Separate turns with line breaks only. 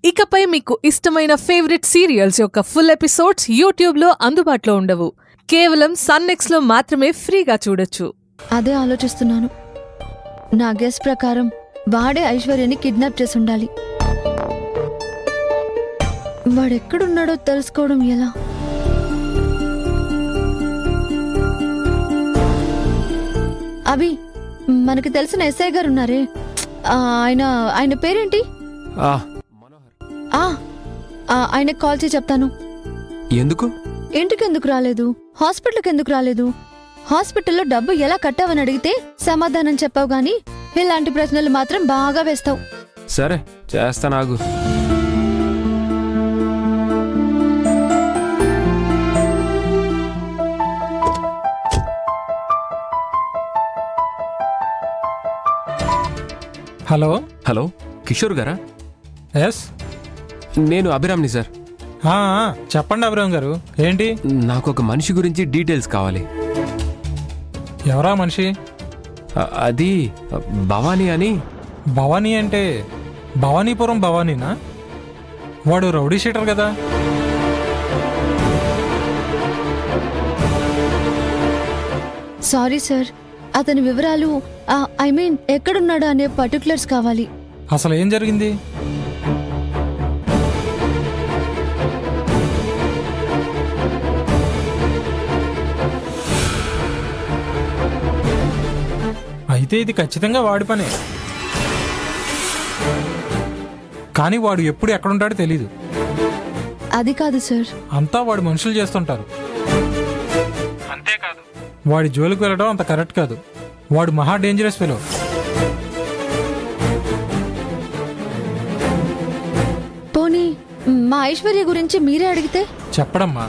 ఇకపై మీకు ఇష్టమైన ఫేవరెట్ సీరియల్స్ యొక్క ఫుల్ ఎపిసోడ్స్ యూట్యూబ్లో అందుబాటులో ఉండవు. కేవలం సన్నెక్స్లో మాత్రమే ఫ్రీగా చూడొచ్చు.
అదే ఆలోచిస్తున్నాను. నా గెస్ ప్రకారం వాడే ఐశ్వర్యని కిడ్నాప్ చేసి ఉండాలి. వాడెక్కడున్నాడో తెలుసుకోవడం ఎలా? అభి, మనకి తెలిసిన ఎస్ఐ గారు ఉన్నారే, ఆయన పేరేంటి? ఆయనకు కాల్ చేసి చెప్తాను.
ఎందుకు?
ఇంటికి ఎందుకు రాలేదు, హాస్పిటల్కి ఎందుకు రాలేదు, హాస్పిటల్లో డబ్బు ఎలా కట్టావని అడిగితే సమాధానం చెప్పావు గాని ఇలాంటి ప్రశ్నలు మాత్రం బాగా వేస్తావు.
సరే చేస్తా. నాకు
హలో
హలో, కిషోర్ గారా?
ఎస్,
నేను అభిరామ్ని సార్.
చెప్పండి అభిరామ్ గారు, ఏంటి?
నాకు ఒక మనిషి గురించి డీటెయిల్స్ కావాలి.
ఎవరా మనిషి?
అది భవానీ అని.
భవానీ అంటే భవానీపురం భవానీనా? వాడు రౌడీ షీటర్ కదా.
సారీ సార్, అతని వివరాలు ఐ మీన్ ఎక్కడున్నాడు అనే పర్టికులర్స్ కావాలి.
అసలు ఏం జరిగింది? అయితే ఇది ఖచ్చితంగా వాడి పనే, కానీ వాడు ఎప్పుడు ఎక్కడుంటాడో తెలీదు.
అది కాదు సార్,
అంతా వాడు మనుషులు చేస్తుంటారు. అంతేకాదు, వాడి జోలికి వెళ్ళడం అంత కరెక్ట్ కాదు. వాడు మహా డేంజరస్ ఫెలో.
పోనీ మా ఐశ్వర్య గురించి మీరే అడిగితే?
చెప్పడమ్మా,